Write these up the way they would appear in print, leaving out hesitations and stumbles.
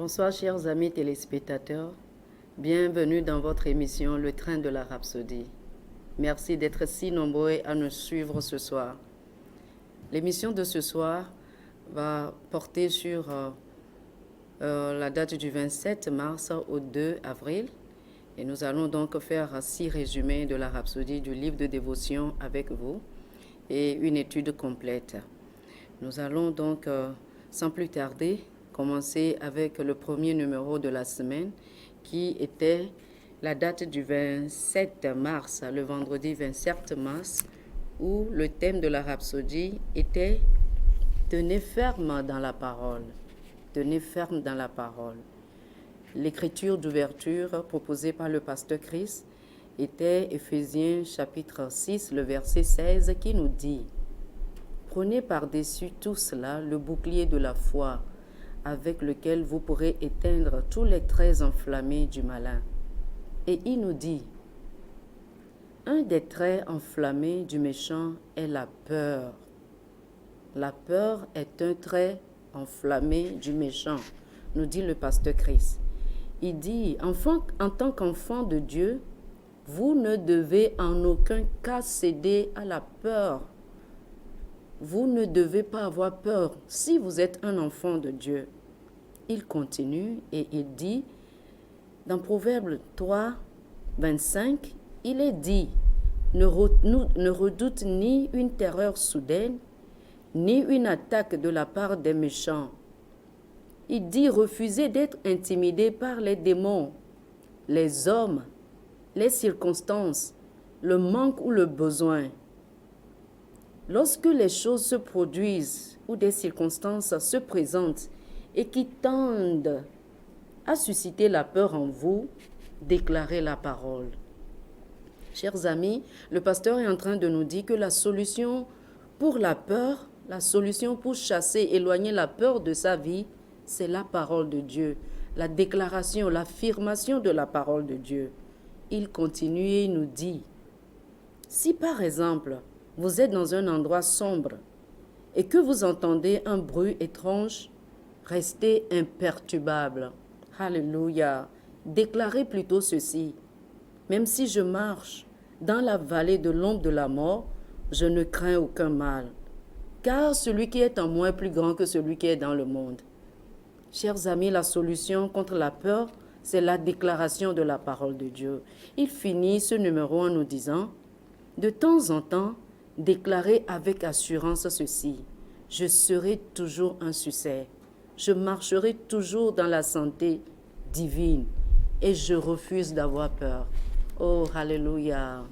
Bonsoir chers amis téléspectateurs, bienvenue dans votre émission Le Train de la Rhapsodie. Merci d'être si nombreux à nous suivre ce soir. L'émission de ce soir va porter sur la date du 27 mars au 2 avril et nous allons donc faire 6 résumés de la Rhapsodie du livre de dévotion avec vous et une étude complète. Nous allons donc sans plus tarder commencer avec le premier numéro de la semaine qui était la date du 27 mars, le vendredi 27 mars, où le thème de la Rhapsodie était « Tenez ferme dans la parole ». Tenez ferme dans la parole. L'écriture d'ouverture proposée par le pasteur Chris était Éphésiens chapitre 6, le verset 16 qui nous dit « Prenez par-dessus tout cela le bouclier de la foi, avec lequel vous pourrez éteindre tous les traits enflammés du malin. » Et il nous dit, un des traits enflammés du méchant est la peur. La peur est un trait enflammé du méchant, nous dit le pasteur Chris. Il dit, en tant qu'enfant de Dieu, vous ne devez en aucun cas céder à la peur. Vous ne devez pas avoir peur si vous êtes un enfant de Dieu. Il continue et il dit, dans Proverbe 3, 25, il est dit, ne redoute ni une terreur soudaine, ni une attaque de la part des méchants. Il dit, refusez d'être intimidé par les démons, les hommes, les circonstances, le manque ou le besoin. Lorsque les choses se produisent ou des circonstances se présentent et qui tendent à susciter la peur en vous, déclarez la parole. Chers amis, le pasteur est en train de nous dire que la solution pour la peur, la solution pour chasser, éloigner la peur de sa vie, c'est la parole de Dieu, la déclaration, l'affirmation de la parole de Dieu. Il continue et nous dit, si par exemple, vous êtes dans un endroit sombre et que vous entendez un bruit étrange, restez imperturbable. Alléluia. Déclarez plutôt ceci. Même si je marche dans la vallée de l'ombre de la mort, je ne crains aucun mal, car celui qui est en moi est plus grand que celui qui est dans le monde. Chers amis, la solution contre la peur, c'est la déclaration de la parole de Dieu. Il finit ce numéro en nous disant, de temps en temps, déclarez avec assurance ceci. Je serai toujours un succès. Je marcherai toujours dans la santé divine et je refuse d'avoir peur. Oh, alléluia.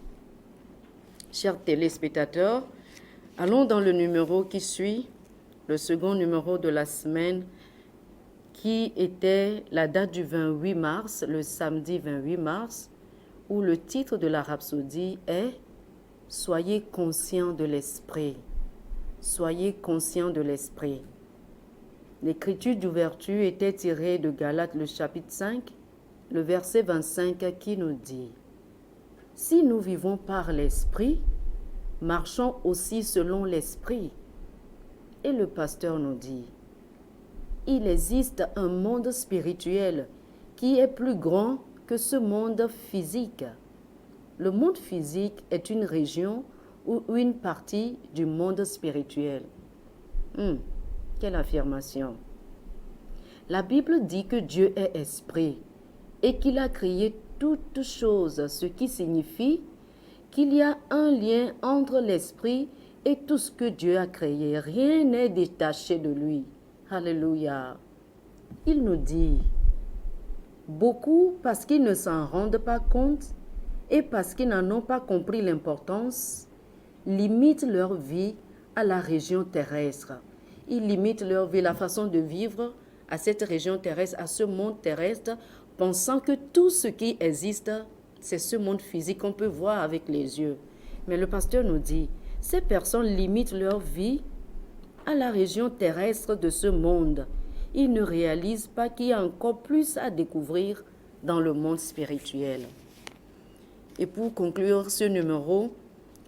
Chers téléspectateurs, allons dans le numéro qui suit, le second numéro de la semaine, qui était la date du 28 mars, le samedi 28 mars, où le titre de la rhapsodie est « Soyez conscients de l'esprit ». Soyez conscients de l'esprit. L'écriture d'ouverture était tirée de Galates, le chapitre 5, le verset 25 qui nous dit « Si nous vivons par l'esprit, marchons aussi selon l'esprit. » Et le pasteur nous dit « Il existe un monde spirituel qui est plus grand que ce monde physique. Le monde physique est une région ou une partie du monde spirituel. » Quelle affirmation! La Bible dit que Dieu est esprit et qu'il a créé toutes choses, ce qui signifie qu'il y a un lien entre l'esprit et tout ce que Dieu a créé. Rien n'est détaché de lui. Alléluia. Il nous dit, beaucoup, parce qu'ils ne s'en rendent pas compte et parce qu'ils n'en ont pas compris l'importance, limitent leur vie à la région terrestre. Ils limitent leur vie, la façon de vivre à cette région terrestre, à ce monde terrestre, pensant que tout ce qui existe, c'est ce monde physique qu'on peut voir avec les yeux. Mais le pasteur nous dit, ces personnes limitent leur vie à la région terrestre de ce monde. Ils ne réalisent pas qu'il y a encore plus à découvrir dans le monde spirituel. Et pour conclure ce numéro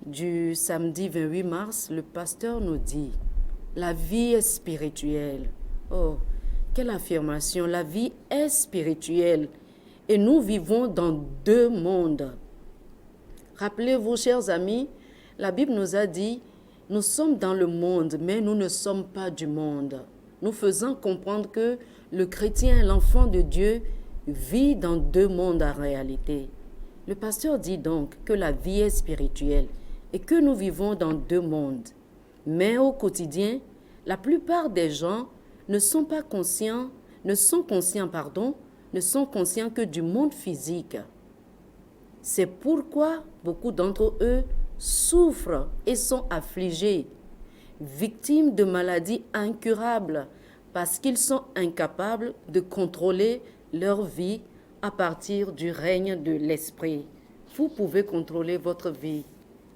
du samedi 28 mars, le pasteur nous dit, la vie est spirituelle. Oh, Quelle affirmation! La vie est spirituelle et nous vivons dans deux mondes. Rappelez-vous, chers amis, la Bible nous a dit, nous sommes dans le monde, mais nous ne sommes pas du monde. Nous faisons comprendre que le chrétien, l'enfant de Dieu, vit dans deux mondes en réalité. Le pasteur dit donc que la vie est spirituelle et que nous vivons dans deux mondes. Mais au quotidien, la plupart des gens ne sont conscients que du monde physique. C'est pourquoi beaucoup d'entre eux souffrent et sont affligés, victimes de maladies incurables, parce qu'ils sont incapables de contrôler leur vie à partir du règne de l'esprit. Vous pouvez contrôler votre vie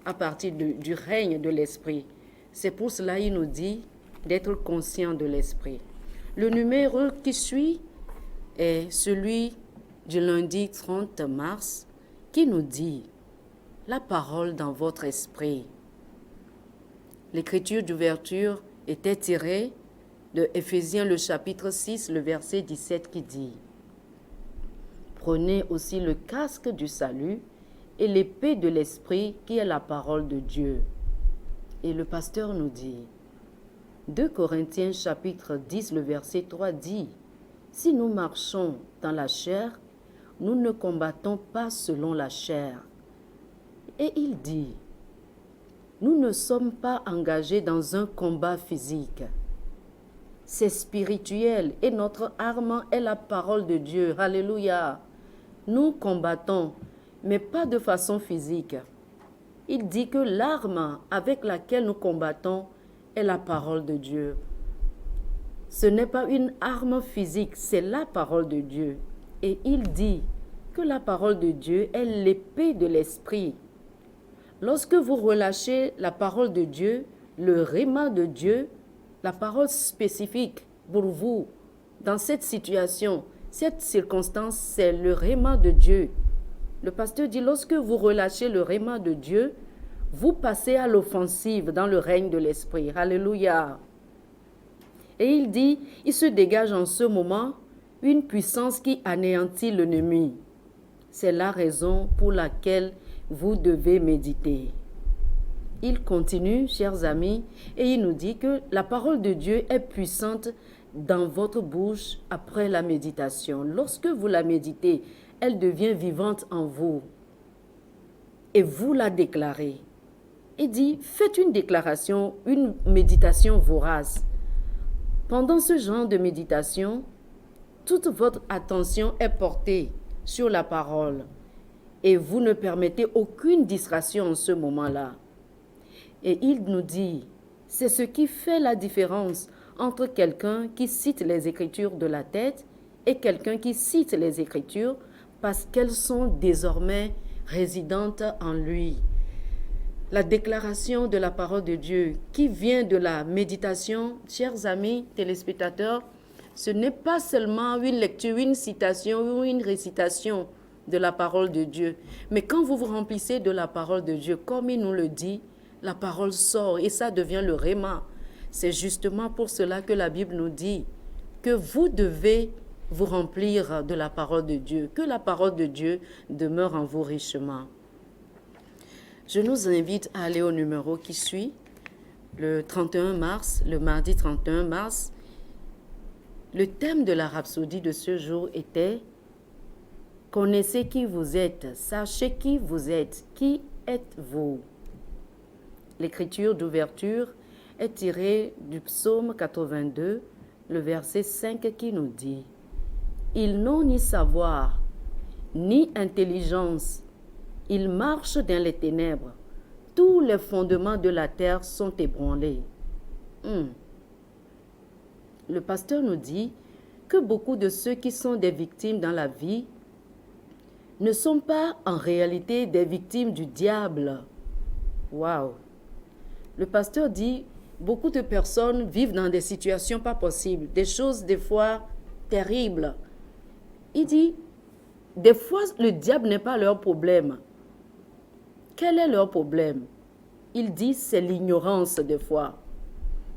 à partir du règne de l'esprit. C'est pour cela qu'il nous dit d'être conscient de l'esprit. Le numéro qui suit est celui du lundi 30 mars qui nous dit « La parole dans votre esprit ». L'écriture d'ouverture était tirée de Éphésiens le chapitre 6, le verset 17 qui dit « Prenez aussi le casque du salut et l'épée de l'esprit qui est la parole de Dieu. » Et le pasteur nous dit, 2 Corinthiens chapitre 10, le verset 3 dit, « Si nous marchons dans la chair, nous ne combattons pas selon la chair. » Et il dit, « Nous ne sommes pas engagés dans un combat physique. C'est spirituel et notre arme est la parole de Dieu. » Alléluia. Nous combattons, mais pas de façon physique. Il dit que l'arme avec laquelle nous combattons est la parole de Dieu. Ce n'est pas une arme physique, c'est la parole de Dieu. Et il dit que la parole de Dieu est l'épée de l'esprit. Lorsque vous relâchez la parole de Dieu, le rhéma de Dieu, la parole spécifique pour vous, dans cette situation, cette circonstance, c'est le rhéma de Dieu. Le pasteur dit, lorsque vous relâchez le rhéma de Dieu, vous passez à l'offensive dans le règne de l'esprit. Alléluia. Et il dit, il se dégage en ce moment une puissance qui anéantit l'ennemi. C'est la raison pour laquelle vous devez méditer. Il continue, chers amis, et il nous dit que la parole de Dieu est puissante dans votre bouche après la méditation. Lorsque vous la méditez, elle devient vivante en vous et vous la déclarez. Il dit, faites une déclaration, une méditation vorace. Pendant ce genre de méditation, toute votre attention est portée sur la parole et vous ne permettez aucune distraction en ce moment-là. Et il nous dit, c'est ce qui fait la différence entre quelqu'un qui cite les Écritures de la tête et quelqu'un qui cite les Écritures parce qu'elles sont désormais résidentes en lui. La déclaration de la parole de Dieu qui vient de la méditation, chers amis téléspectateurs, ce n'est pas seulement une lecture, une citation ou une récitation de la parole de Dieu, mais quand vous vous remplissez de la parole de Dieu, comme il nous le dit, la parole sort et ça devient le rhéma. C'est justement pour cela que la Bible nous dit que vous devez vous remplir de la parole de Dieu, que la parole de Dieu demeure en vous richement. Je nous invite à aller au numéro qui suit, le 31 mars, le mardi 31 mars. Le thème de la rhapsodie de ce jour était « Connaissez qui vous êtes, sachez qui vous êtes, qui êtes-vous » L'écriture d'ouverture est tirée du psaume 82, le verset 5 qui nous dit « Ils n'ont ni savoir, ni intelligence, ils marchent dans les ténèbres, tous les fondements de la terre sont ébranlés. » Le pasteur nous dit que beaucoup de ceux qui sont des victimes dans la vie ne sont pas en réalité des victimes du diable. Waouh! Le pasteur dit, beaucoup de personnes vivent dans des situations pas possibles, des choses des fois terribles. Il dit, des fois le diable n'est pas leur problème. Quel est leur problème? Il dit, c'est l'ignorance des fois.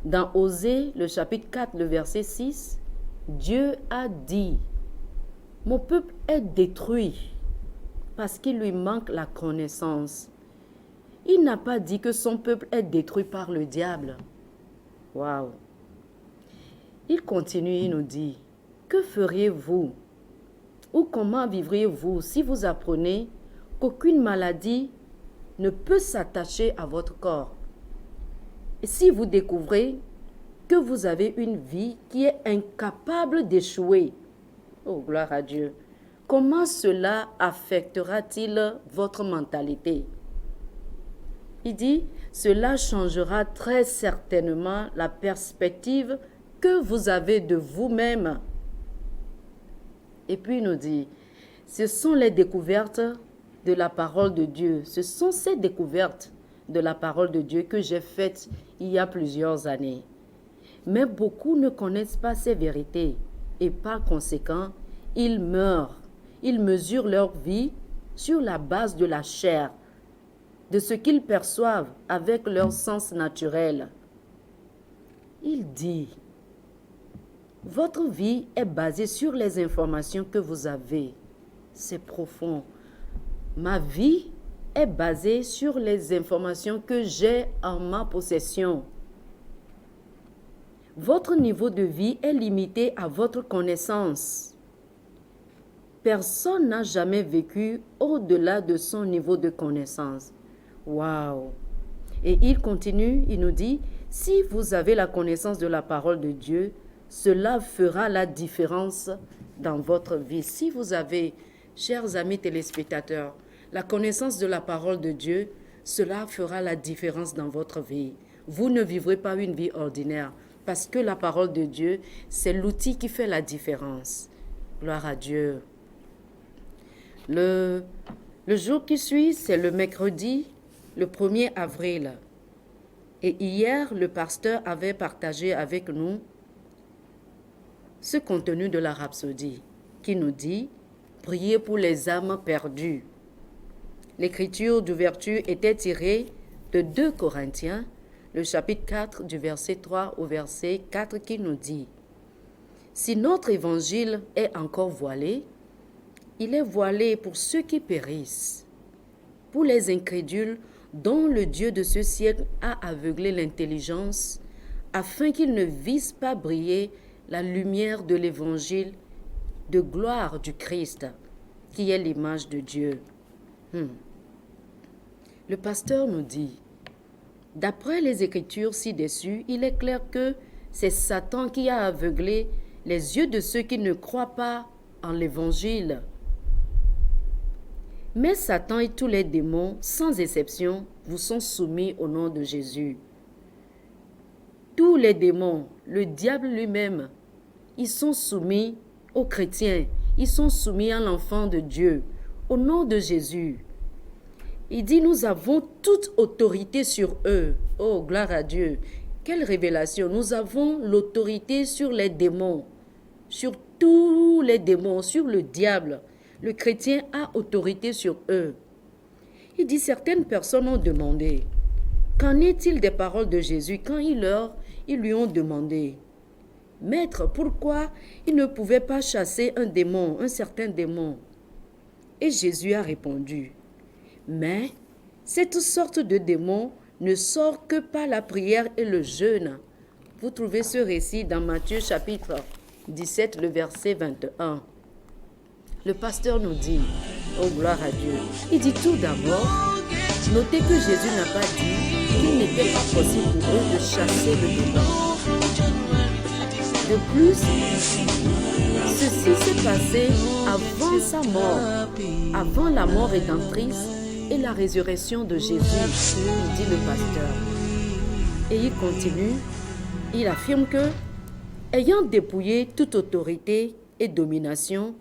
Dans Osée, le chapitre 4, le verset 6, Dieu a dit, mon peuple est détruit parce qu'il lui manque la connaissance. Il n'a pas dit que son peuple est détruit par le diable. Waouh! Il continue, il nous dit, que feriez-vous ou comment vivriez-vous si vous apprenez qu'aucune maladie ne peut s'attacher à votre corps? Et si vous découvrez que vous avez une vie qui est incapable d'échouer, oh gloire à Dieu, comment cela affectera-t-il votre mentalité? Il dit, cela changera très certainement la perspective que vous avez de vous-même. Et puis il nous dit, ce sont les découvertes de la parole de Dieu. Ce sont ces découvertes de la parole de Dieu que j'ai faites il y a plusieurs années. Mais beaucoup ne connaissent pas ces vérités et par conséquent, ils meurent. Ils mesurent leur vie sur la base de la chair, de ce qu'ils perçoivent avec leur sens naturel. Il dit, votre vie est basée sur les informations que vous avez. C'est profond. Ma vie est basée sur les informations que j'ai en ma possession. Votre niveau de vie est limité à votre connaissance. Personne n'a jamais vécu au-delà de son niveau de connaissance. Waouh! Et il continue, il nous dit, si vous avez la connaissance de la parole de Dieu, cela fera la différence dans votre vie. Si vous avez, chers amis téléspectateurs, la connaissance de la parole de Dieu, cela fera la différence dans votre vie. Vous ne vivrez pas une vie ordinaire parce que la parole de Dieu, c'est l'outil qui fait la différence. Gloire à Dieu. Le jour qui suit, c'est le mercredi, le 1er avril. Et hier, le pasteur avait partagé avec nous ce contenu de la rhapsodie qui nous dit « Priez pour les âmes perdues ». L'écriture d'ouverture était tirée de 2 Corinthiens, le chapitre 4 du verset 3 au verset 4 qui nous dit « Si notre évangile est encore voilé, il est voilé pour ceux qui périssent, pour les incrédules dont le Dieu de ce siècle a aveuglé l'intelligence, afin qu'ils ne vissent pas briller la lumière de l'évangile de gloire du Christ, qui est l'image de Dieu. » Le pasteur nous dit, d'après les Écritures ci-dessus, il est clair que c'est Satan qui a aveuglé les yeux de ceux qui ne croient pas en l'Évangile. Mais Satan et tous les démons, sans exception, vous sont soumis au nom de Jésus. Tous les démons, le diable lui-même, ils sont soumis aux chrétiens, ils sont soumis à l'enfant de Dieu, au nom de Jésus. Il dit, nous avons toute autorité sur eux. Oh, gloire à Dieu. Quelle révélation. Nous avons l'autorité sur les démons, sur tous les démons, sur le diable. Le chrétien a autorité sur eux. Il dit, certaines personnes ont demandé, qu'en est-il des paroles de Jésus quand ils lui ont demandé, Maître, pourquoi il ne pouvait pas chasser un démon, un certain démon? Et Jésus a répondu, mais cette sorte de démon ne sort que par la prière et le jeûne. Vous trouvez ce récit dans Matthieu chapitre 17, le verset 21. Le pasteur nous dit, oh gloire à Dieu, il dit tout d'abord, notez que Jésus n'a pas dit qu'il n'était pas possible pour eux de chasser le démon. De plus, ceci s'est passé avant sa mort, avant la mort rédemptrice et la résurrection de Jésus, dit le pasteur. Et il continue, il affirme que, ayant dépouillé toute autorité et domination,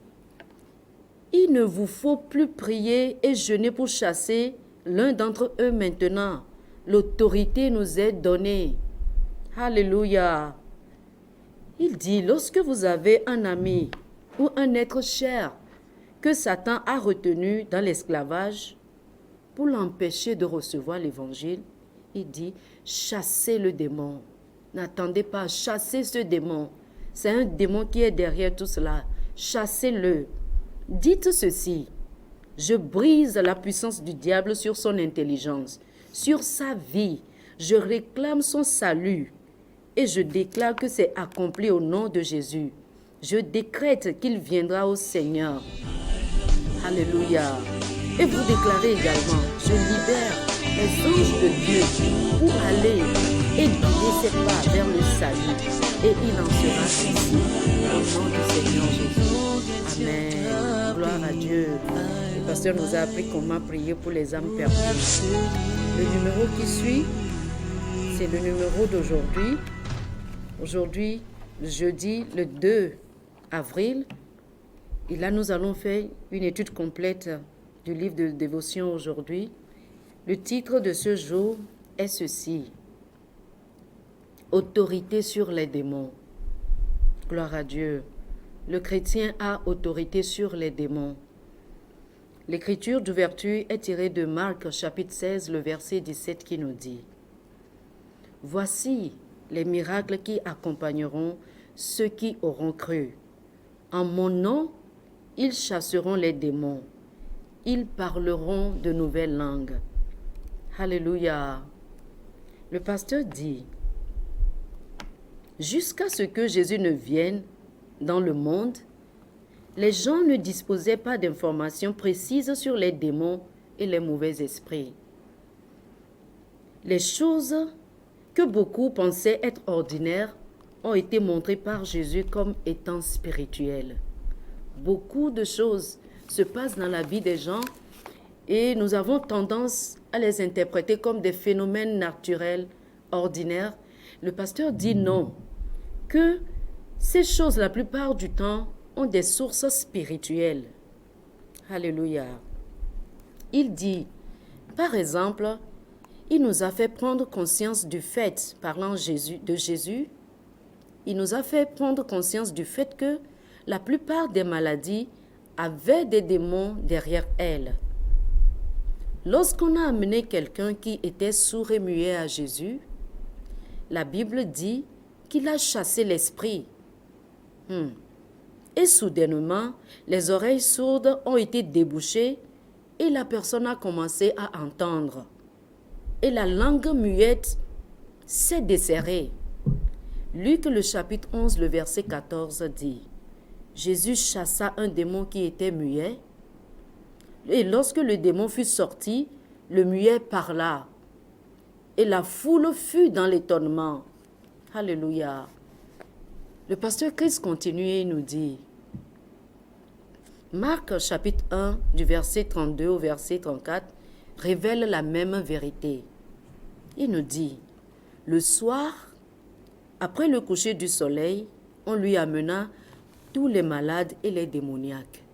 il ne vous faut plus prier et jeûner pour chasser l'un d'entre eux maintenant. L'autorité nous est donnée. Alléluia. Il dit, lorsque vous avez un ami ou un être cher que Satan a retenu dans l'esclavage pour l'empêcher de recevoir l'évangile, il dit, chassez le démon. N'attendez pas, chassez ce démon. C'est un démon qui est derrière tout cela. Chassez-le. Dites ceci. Je brise la puissance du diable sur son intelligence, sur sa vie. Je réclame son salut et je déclare que c'est accompli au nom de Jésus. Je décrète qu'il viendra au Seigneur. Alléluia. Et vous déclarez également, je libère les anges de Dieu pour aller et guider ses pas vers le salut. Et il en sera ainsi au nom du Seigneur Jésus. Amen. Gloire à Dieu. Le pasteur nous a appris comment prier pour les âmes perdues. Le numéro qui suit, c'est le numéro d'aujourd'hui. Aujourd'hui, jeudi, le 2 avril. Et là, nous allons faire une étude complète du livre de dévotion aujourd'hui. Le titre de ce jour est ceci. Autorité sur les démons. Gloire à Dieu. Le chrétien a autorité sur les démons. L'écriture d'ouverture est tirée de Marc chapitre 16, le verset 17 qui nous dit « Voici les miracles qui accompagneront ceux qui auront cru. En mon nom, ils chasseront les démons. Ils parleront de nouvelles langues. » Alléluia. Le pasteur dit « Jusqu'à ce que Jésus ne vienne dans le monde, les gens ne disposaient pas d'informations précises sur les démons et les mauvais esprits. Les choses que beaucoup pensaient être ordinaires ont été montrées par Jésus comme étant spirituelles. Beaucoup de choses se passent dans la vie des gens et nous avons tendance à les interpréter comme des phénomènes naturels, ordinaires. Le pasteur dit non, que ces choses, la plupart du temps, ont des sources spirituelles. Alléluia. Il dit, par exemple, il nous a fait prendre conscience du fait, parlant de Jésus, il nous a fait prendre conscience du fait que la plupart des maladies avaient des démons derrière elles. Lorsqu'on a amené quelqu'un qui était sourd et muet à Jésus, la Bible dit qu'il a chassé l'esprit. Et soudainement, les oreilles sourdes ont été débouchées et la personne a commencé à entendre. Et la langue muette s'est desserrée. Luc le chapitre 11, le verset 14 dit « Jésus chassa un démon qui était muet. Et lorsque le démon fut sorti, le muet parla. Et la foule fut dans l'étonnement. » Alléluia. Le pasteur Christ continue et nous dit, Marc chapitre 1 du verset 32 au verset 34 révèle la même vérité. Il nous dit, le soir, après le coucher du soleil, on lui amena tous les malades et les démoniaques.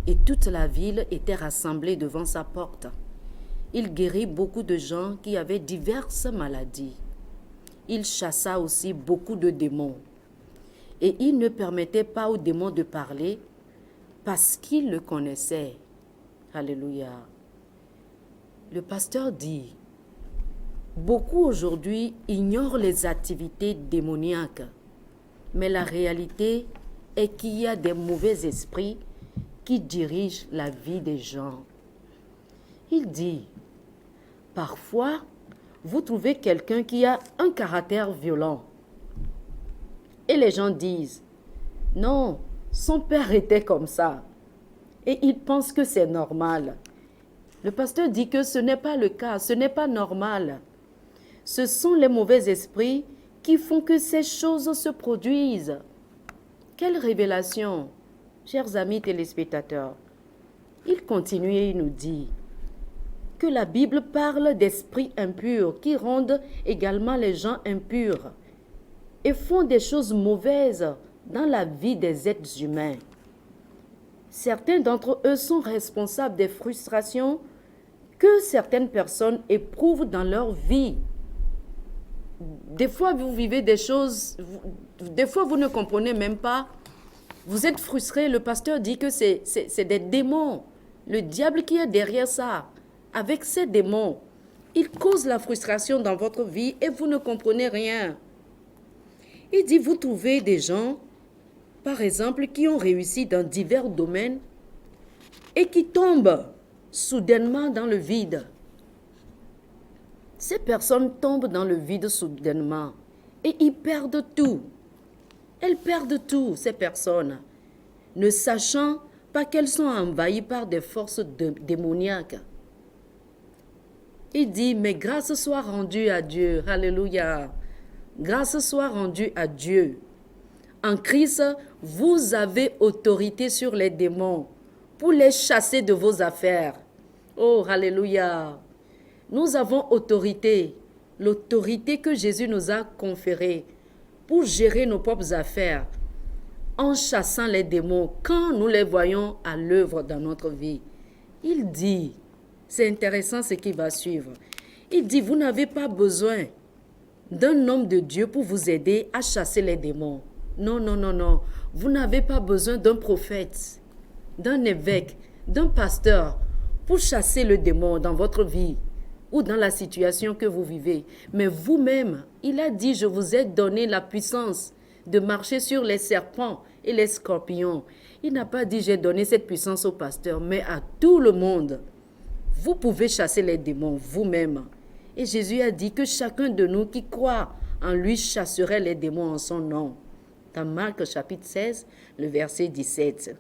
Et toute la ville était rassemblée devant sa porte. Il guérit beaucoup de gens qui avaient diverses maladies. Il chassa aussi beaucoup de démons. Et il ne permettait pas aux démons de parler parce qu'il le connaissait. Alléluia. Le pasteur dit, beaucoup aujourd'hui ignorent les activités démoniaques, mais la réalité est qu'il y a des mauvais esprits qui dirigent la vie des gens. Il dit, parfois, vous trouvez quelqu'un qui a un caractère violent. Et les gens disent, non, son père était comme ça. Et ils pensent que c'est normal. Le pasteur dit que ce n'est pas le cas, ce n'est pas normal. Ce sont les mauvais esprits qui font que ces choses se produisent. Quelle révélation, chers amis téléspectateurs. Il continue et il nous dit que la Bible parle d'esprits impurs qui rendent également les gens impurs et font des choses mauvaises dans la vie des êtres humains. Certains d'entre eux sont responsables des frustrations que certaines personnes éprouvent dans leur vie. Des fois, vous vivez des choses, des fois, vous ne comprenez même pas. Vous êtes frustré, le pasteur dit que c'est des démons. Le diable qui est derrière ça. Avec ces démons, il cause la frustration dans votre vie et vous ne comprenez rien. Il dit, vous trouvez des gens, par exemple, qui ont réussi dans divers domaines et qui tombent soudainement dans le vide. Ces personnes tombent dans le vide soudainement et ils perdent tout. Elles perdent tout, ces personnes, ne sachant pas qu'elles sont envahies par des forces démoniaques. Il dit, mais grâce soit rendue à Dieu. Alléluia. Grâce soit rendue à Dieu. En Christ, vous avez autorité sur les démons pour les chasser de vos affaires. Oh, alléluia. Nous avons autorité, l'autorité que Jésus nous a conférée pour gérer nos propres affaires en chassant les démons quand nous les voyons à l'œuvre dans notre vie. Il dit, c'est intéressant ce qui va suivre, il dit, vous n'avez pas besoin d'un homme de Dieu pour vous aider à chasser les démons. Non, non, non, non. Vous n'avez pas besoin d'un prophète, d'un évêque, d'un pasteur pour chasser le démon dans votre vie ou dans la situation que vous vivez. Mais vous-même, il a dit, je vous ai donné la puissance de marcher sur les serpents et les scorpions. Il n'a pas dit, j'ai donné cette puissance au pasteur, mais à tout le monde. Vous pouvez chasser les démons vous-même. Et Jésus a dit que chacun de nous qui croit en lui chasserait les démons en son nom. Dans Marc chapitre 16, le verset 17.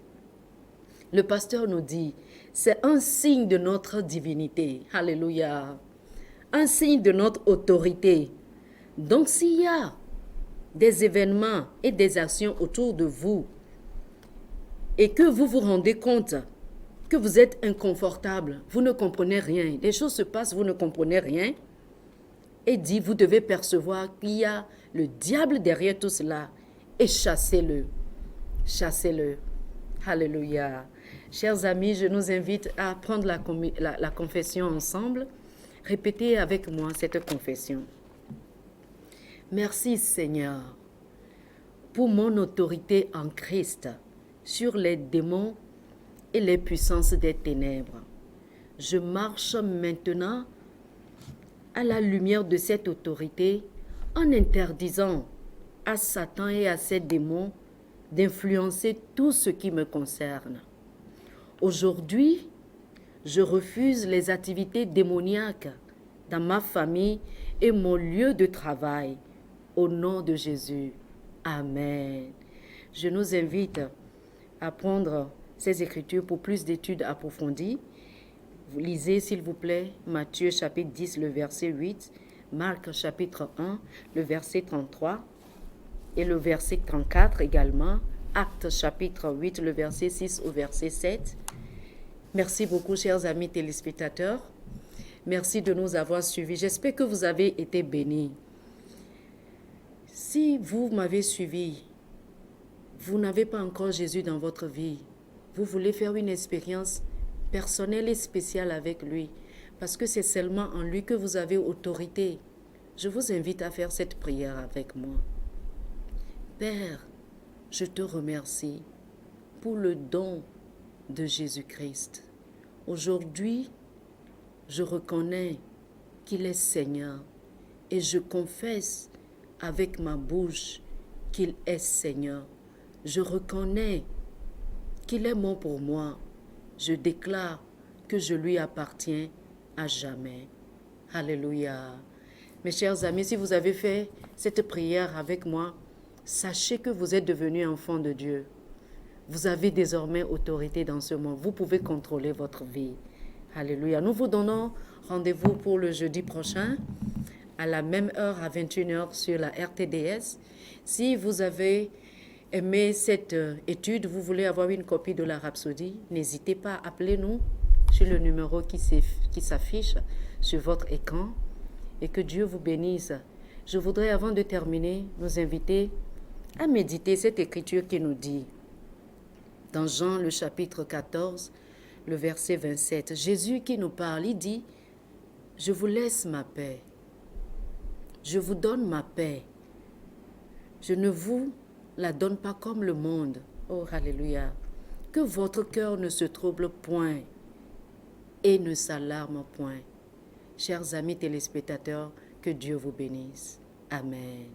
Le pasteur nous dit, c'est un signe de notre divinité. Alléluia. Un signe de notre autorité. Donc s'il y a des événements et des actions autour de vous et que vous vous rendez compte que vous êtes inconfortable, vous ne comprenez rien, les choses se passent, vous ne comprenez rien, et dit, vous devez percevoir qu'il y a le diable derrière tout cela et chassez-le. Chassez-le. Alléluia. Chers amis, je nous invite à prendre la confession ensemble. Répétez avec moi cette confession. Merci Seigneur pour mon autorité en Christ sur les démons et les puissances des ténèbres. Je marche maintenant à la lumière de cette autorité en interdisant à Satan et à ses démons d'influencer tout ce qui me concerne. Aujourd'hui, je refuse les activités démoniaques dans ma famille et mon lieu de travail. Au nom de Jésus. Amen. Je nous invite à prendre ces écritures pour plus d'études approfondies. Vous lisez, s'il vous plaît, Matthieu chapitre 10, le verset 8, Marc chapitre 1, le verset 33 et le verset 34 également, Actes chapitre 8, le verset 6 au verset 7. Merci beaucoup, chers amis téléspectateurs. Merci de nous avoir suivis. J'espère que vous avez été bénis. Si vous m'avez suivi, vous n'avez pas encore Jésus dans votre vie, vous voulez faire une expérience personnelle et spéciale avec lui, parce que c'est seulement en lui que vous avez autorité, je vous invite à faire cette prière avec moi. Père, je te remercie pour le don de Jésus-Christ. Aujourd'hui, je reconnais qu'il est Seigneur et je confesse avec ma bouche qu'il est Seigneur. Je reconnais qu'il est mort pour moi. Je déclare que je lui appartiens à jamais. Alléluia. Mes chers amis, si vous avez fait cette prière avec moi, sachez que vous êtes devenus enfants de Dieu. Vous avez désormais autorité dans ce monde. Vous pouvez contrôler votre vie. Alléluia. Nous vous donnons rendez-vous pour le jeudi prochain, à la même heure, à 21h sur la RTDS. Si vous avez aimé cette étude, vous voulez avoir une copie de la Rhapsodie, n'hésitez pas à appeler nous sur le numéro qui s'affiche sur votre écran et que Dieu vous bénisse. Je voudrais, avant de terminer, nous inviter à méditer cette écriture qui nous dit, dans Jean le chapitre 14, le verset 27, Jésus qui nous parle, il dit, « Je vous laisse ma paix. Je vous donne ma paix. Je ne vous la donne pas comme le monde. » Oh, alléluia. Que votre cœur ne se trouble point et ne s'alarme point. Chers amis téléspectateurs, que Dieu vous bénisse. Amen.